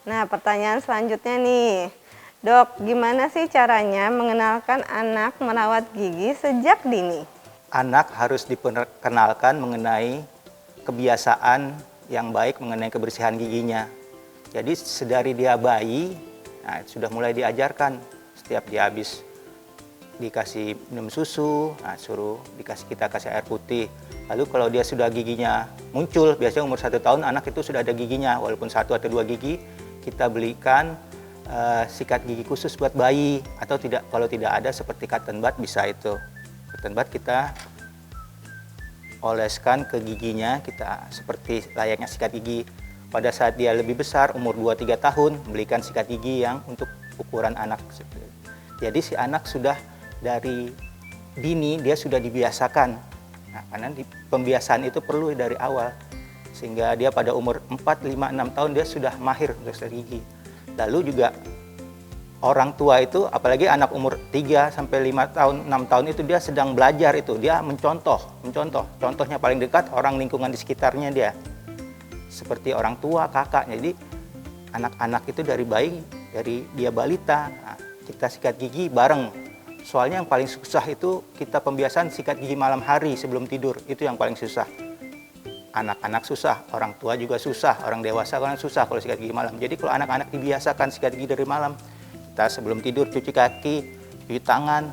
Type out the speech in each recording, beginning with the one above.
Nah, pertanyaan selanjutnya nih. Dok, gimana sih caranya mengenalkan anak merawat gigi sejak dini? Anak harus diperkenalkan mengenai kebiasaan yang baik mengenai kebersihan giginya. Jadi sedari dia bayi, sudah mulai diajarkan setiap dia habis dikasih minum susu, kita kasih air putih. Lalu kalau dia sudah giginya muncul, biasanya umur 1 tahun anak itu sudah ada giginya, walaupun 1 atau 2 gigi, kita belikan sikat gigi khusus buat bayi, atau kalau tidak ada seperti cotton bud bisa itu. Cotton bud kita oleskan ke giginya, kita seperti layaknya sikat gigi. Pada saat dia lebih besar, umur 2-3 tahun, belikan sikat gigi yang untuk ukuran anak. Jadi si anak sudah dari dini, dia sudah dibiasakan. Nah, karena pembiasaan itu perlu dari awal. Sehingga dia pada umur 4, 5, 6 tahun dia sudah mahir untuk sikat gigi. Lalu juga orang tua itu, apalagi anak umur 3 sampai 5 tahun, 6 tahun itu dia sedang belajar itu, dia mencontoh. Contohnya paling dekat orang lingkungan di sekitarnya dia. Seperti orang tua, kakak. Jadi anak-anak itu dari bayi, dari dia balita, kita sikat gigi bareng. Soalnya yang paling susah itu kita pembiasaan sikat gigi malam hari sebelum tidur, itu yang paling susah. Anak-anak susah, orang tua juga susah, orang dewasa kan susah kalau sikat gigi malam. Jadi kalau anak-anak dibiasakan sikat gigi dari malam, kita sebelum tidur cuci kaki, cuci tangan,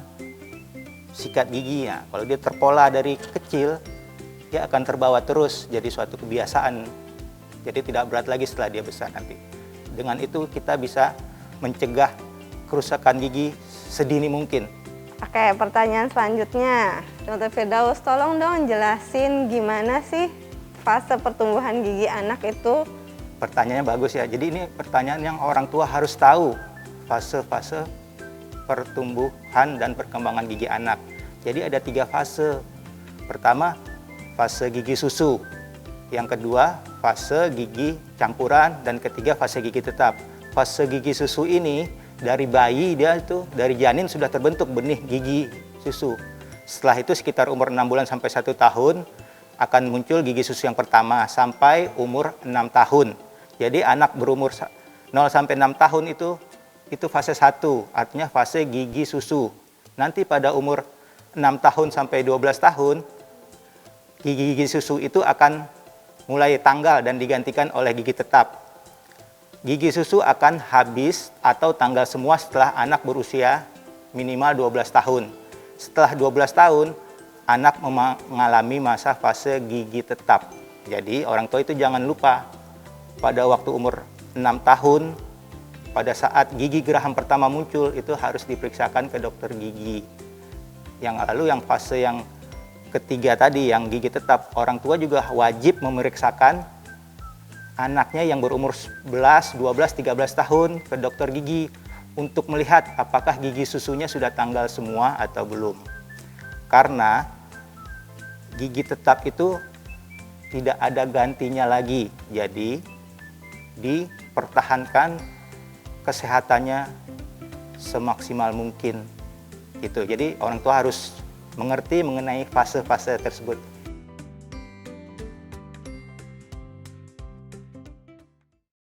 sikat gigi. Ya, kalau dia terpola dari kecil, dia akan terbawa terus jadi suatu kebiasaan. Jadi tidak berat lagi setelah dia besar nanti. Dengan itu kita bisa mencegah kerusakan gigi sedini mungkin. Oke, pertanyaan selanjutnya. Dr. Firdaus, tolong dong jelasin gimana sih fase pertumbuhan gigi anak itu? Pertanyaannya bagus ya. Jadi ini pertanyaan yang orang tua harus tahu. Fase-fase pertumbuhan dan perkembangan gigi anak. Jadi ada 3 fase. Pertama, fase gigi susu. Yang kedua, fase gigi campuran. Dan ketiga, fase gigi tetap. Fase gigi susu ini dari bayi dia itu, dari janin sudah terbentuk benih gigi susu. Setelah itu sekitar umur 6 bulan sampai 1 tahun akan muncul gigi susu yang pertama sampai umur 6 tahun. Jadi anak berumur 0 sampai 6 tahun itu fase 1, artinya fase gigi susu. Nanti pada umur 6 tahun sampai 12 tahun, gigi-gigi susu itu akan mulai tanggal dan digantikan oleh gigi tetap. Gigi susu akan habis atau tanggal semua setelah anak berusia minimal 12 tahun. Setelah 12 tahun, anak mengalami masa fase gigi tetap. Jadi orang tua itu jangan lupa, pada waktu umur 6 tahun, pada saat gigi geraham pertama muncul, itu harus diperiksakan ke dokter gigi. Yang fase yang ketiga tadi, yang gigi tetap, orang tua juga wajib memeriksakan anaknya yang berumur 11, 12, 13 tahun ke dokter gigi untuk melihat apakah gigi susunya sudah tanggal semua atau belum. Karena gigi tetap itu tidak ada gantinya lagi. Jadi dipertahankan kesehatannya semaksimal mungkin. Gitu. Jadi orang tua harus mengerti mengenai fase-fase tersebut.